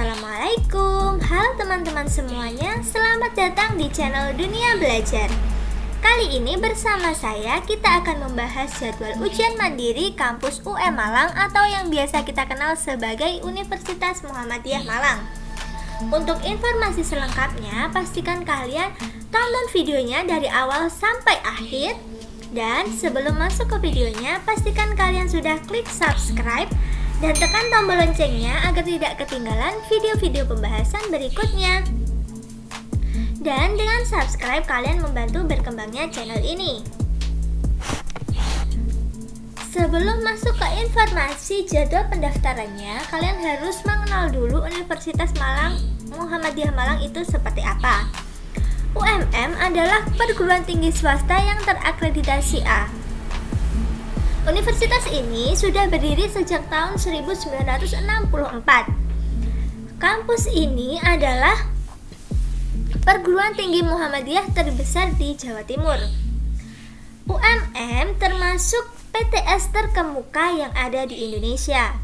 Assalamualaikum, halo teman-teman semuanya, selamat datang di channel Dunia Belajar. Kali ini bersama saya kita akan membahas jadwal ujian mandiri kampus UM Malang atau yang biasa kita kenal sebagai Universitas Muhammadiyah Malang. Untuk informasi selengkapnya, pastikan kalian tonton videonya dari awal sampai akhir. Dan sebelum masuk ke videonya, pastikan kalian sudah klik subscribe dan tekan tombol loncengnya agar tidak ketinggalan video-video pembahasan berikutnya. Dan dengan subscribe kalian membantu berkembangnya channel ini. Sebelum masuk ke informasi jadwal pendaftarannya, kalian harus mengenal dulu Universitas Muhammadiyah Malang itu seperti apa. UMM adalah perguruan tinggi swasta yang terakreditasi A. Universitas ini sudah berdiri sejak tahun 1964. Kampus ini adalah perguruan tinggi Muhammadiyah terbesar di Jawa Timur. UMM termasuk PTS terkemuka yang ada di Indonesia.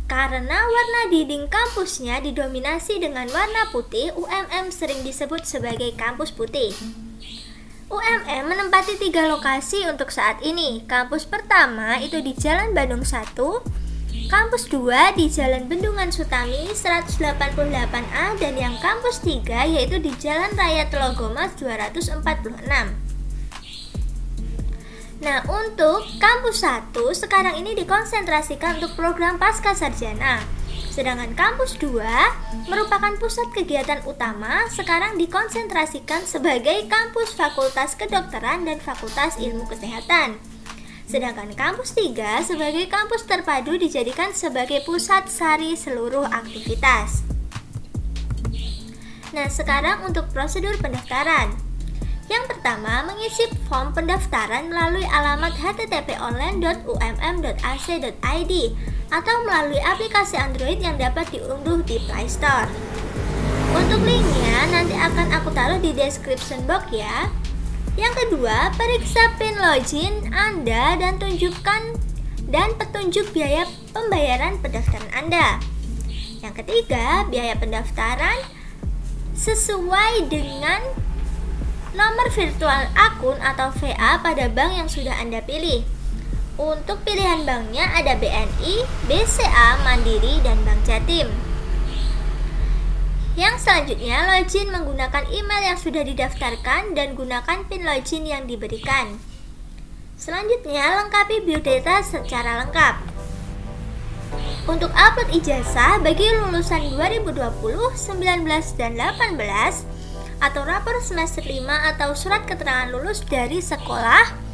Karena warna dinding kampusnya didominasi dengan warna putih, UMM sering disebut sebagai kampus putih. UMM menempati 3 lokasi untuk saat ini. Kampus pertama itu di Jalan Bandung 1, kampus 2 di Jalan Bendungan Sutami 188A, dan yang kampus 3 yaitu di Jalan Raya Telogomas 246. Nah, untuk kampus 1 sekarang ini dikonsentrasikan untuk program pasca sarjana. Sedangkan kampus 2 merupakan pusat kegiatan utama, sekarang dikonsentrasikan sebagai kampus Fakultas Kedokteran dan Fakultas Ilmu Kesehatan. Sedangkan kampus 3 sebagai kampus terpadu dijadikan sebagai pusat sari seluruh aktivitas. Nah, sekarang untuk prosedur pendaftaran. Yang pertama, mengisi form pendaftaran melalui alamat http://umm.ac.id atau melalui aplikasi Android yang dapat diunduh di Play Store. Untuk linknya nanti akan aku taruh di description box ya. Yang kedua, periksa PIN login Anda dan petunjuk biaya pembayaran pendaftaran Anda. Yang ketiga, biaya pendaftaran sesuai dengan nomor virtual akun atau VA pada bank yang sudah Anda pilih. Untuk pilihan banknya ada BNI, BCA, Mandiri, dan Bank Jatim. Yang selanjutnya, login menggunakan email yang sudah didaftarkan dan gunakan PIN login yang diberikan. Selanjutnya, lengkapi biodata secara lengkap. Untuk upload ijazah bagi lulusan 2020, 19, dan 18 atau rapor semester 5 atau surat keterangan lulus dari sekolah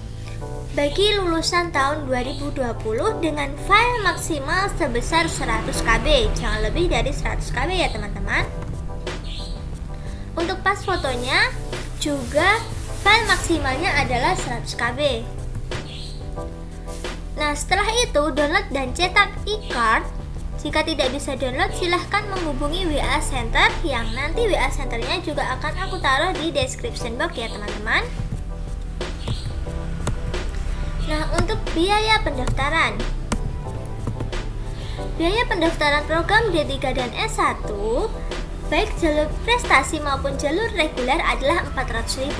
bagi lulusan tahun 2020 dengan file maksimal sebesar 100 KB, jangan lebih dari 100 KB ya teman-teman. Untuk pas fotonya juga file maksimalnya adalah 100 KB. Nah, setelah itu download dan cetak e-card. Jika tidak bisa download, silahkan menghubungi WA Center yang nanti WA Centernya juga akan aku taruh di description box ya teman-teman. Nah, untuk biaya pendaftaran. Biaya pendaftaran program D3 dan S1 baik jalur prestasi maupun jalur reguler adalah 400.000.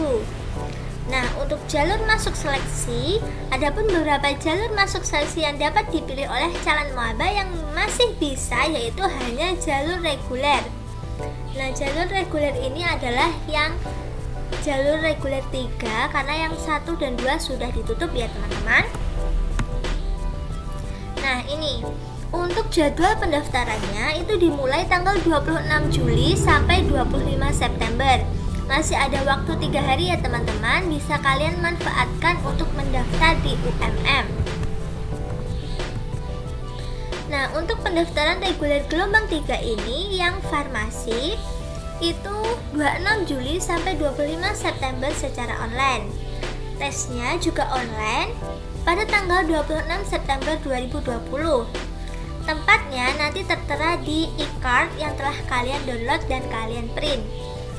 Nah, untuk jalur masuk seleksi, adapun beberapa jalur masuk seleksi yang dapat dipilih oleh calon maba yang masih bisa, yaitu hanya jalur reguler. Nah, jalur reguler ini adalah yang jalur reguler 3 karena yang 1 dan 2 sudah ditutup ya teman-teman. Nah, ini untuk jadwal pendaftarannya itu dimulai tanggal 26 Juli sampai 25 September. Masih ada waktu 3 hari ya teman-teman, bisa kalian manfaatkan untuk mendaftar di UMM. Nah, untuk pendaftaran reguler gelombang 3 ini yang farmasi itu 26 Juli sampai 25 September secara online. Tesnya juga online pada tanggal 26 September 2020. Tempatnya nanti tertera di e-card yang telah kalian download dan kalian print.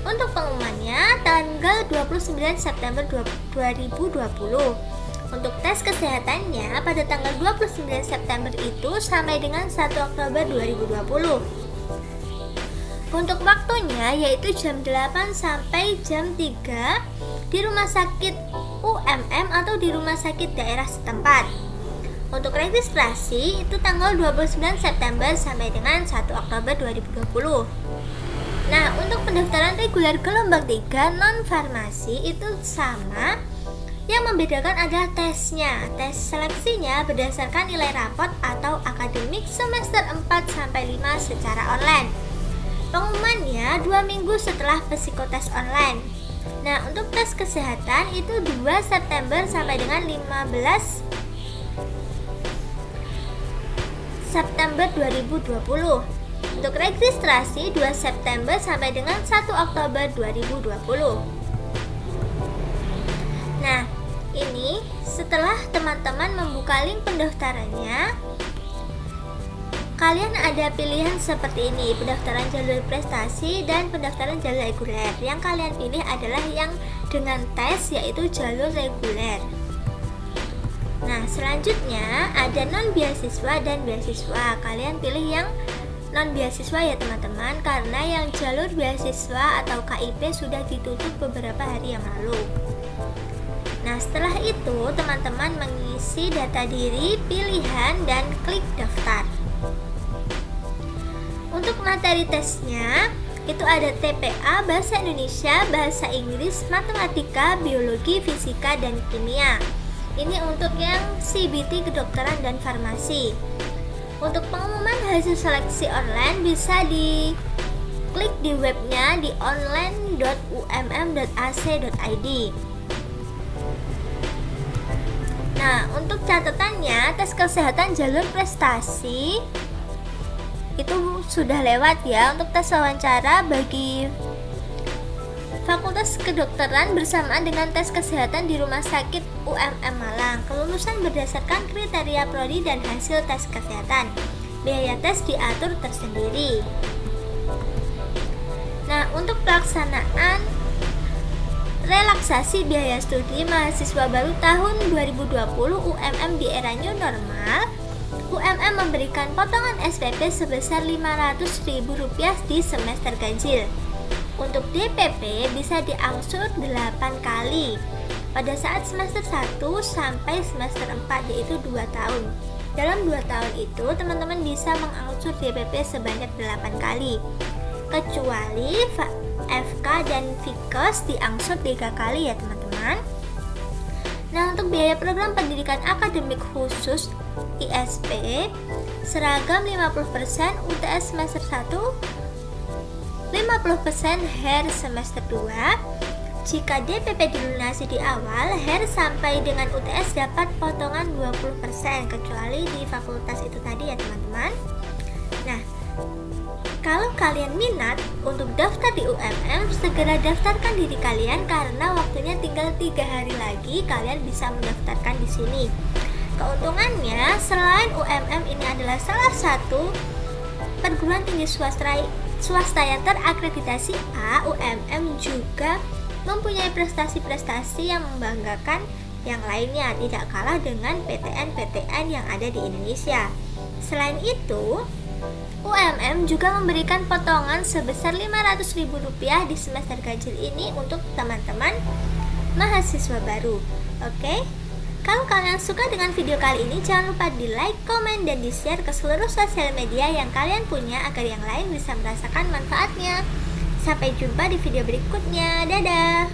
Untuk pengumumannya tanggal 29 September 2020. Untuk tes kesehatannya pada tanggal 29 September itu sampai dengan 1 Oktober 2020. Untuk waktunya yaitu jam 8 sampai jam 3 di rumah sakit UMM atau di rumah sakit daerah setempat. Untuk registrasi itu tanggal 29 September sampai dengan 1 Oktober 2020. Nah, untuk pendaftaran reguler gelombang 3 non-farmasi itu sama. Yang membedakan adalah tesnya. Tes seleksinya berdasarkan nilai rapot atau akademik semester 4 sampai 5 secara online. Pengumumannya 2 minggu setelah psikotes online. Nah, untuk tes kesehatan itu 2 September sampai dengan 15 September 2020. Untuk registrasi 2 September sampai dengan 1 Oktober 2020. Nah, ini setelah teman-teman membuka link pendaftarannya, kalian ada pilihan seperti ini, pendaftaran jalur prestasi dan pendaftaran jalur reguler. Yang kalian pilih adalah yang dengan tes, yaitu jalur reguler. Nah, selanjutnya ada non beasiswa dan beasiswa. Kalian pilih yang non beasiswa ya teman-teman, karena yang jalur beasiswa atau KIP sudah ditutup beberapa hari yang lalu. Nah, setelah itu teman-teman mengisi data diri, pilihan, dan klik daftar. Untuk materi tesnya itu ada TPA, Bahasa Indonesia, Bahasa Inggris, Matematika, Biologi, Fisika, dan Kimia. Ini untuk yang CBT kedokteran dan farmasi. Untuk pengumuman hasil seleksi online bisa diklik di webnya di online.umm.ac.id. Nah, untuk catatannya, tes kesehatan jalur prestasi itu sudah lewat ya. Untuk tes wawancara bagi Fakultas Kedokteran bersamaan dengan tes kesehatan di Rumah Sakit UMM Malang. Kelulusan berdasarkan kriteria prodi dan hasil tes kesehatan. Biaya tes diatur tersendiri. Nah, untuk pelaksanaan relaksasi biaya studi mahasiswa baru tahun 2020 UMM di era new normal, UMM memberikan potongan SPP sebesar Rp500.000 di semester ganjil. Untuk DPP bisa diangsur 8 kali pada saat semester 1 sampai semester 4, yaitu 2 tahun. Dalam 2 tahun itu teman-teman bisa mengangsur DPP sebanyak 8 kali, kecuali FK dan Fikes diangsur 3 kali ya teman-teman. Nah, untuk biaya program pendidikan akademik khusus ISP seragam 50% UTS semester 1, 50% HER semester 2. Jika DPP dilunasi di awal, HER sampai dengan UTS dapat potongan 20%, kecuali di fakultas itu tadi ya teman-teman. Nah, kalau kalian minat untuk daftar di UMM, segera daftarkan diri kalian karena waktunya tinggal 3 hari lagi kalian bisa mendaftarkan di sini. Keuntungannya, selain UMM ini adalah salah satu perguruan tinggi swasta yang terakreditasi A, UMM juga mempunyai prestasi-prestasi yang membanggakan yang lainnya, tidak kalah dengan PTN-PTN yang ada di Indonesia. Selain itu, UMM juga memberikan potongan sebesar Rp500.000 di semester ganjil ini untuk teman-teman mahasiswa baru. Oke? Kalau kalian suka dengan video kali ini, jangan lupa di like, komen, dan di share ke seluruh sosial media yang kalian punya agar yang lain bisa merasakan manfaatnya. Sampai jumpa di video berikutnya. Dadah!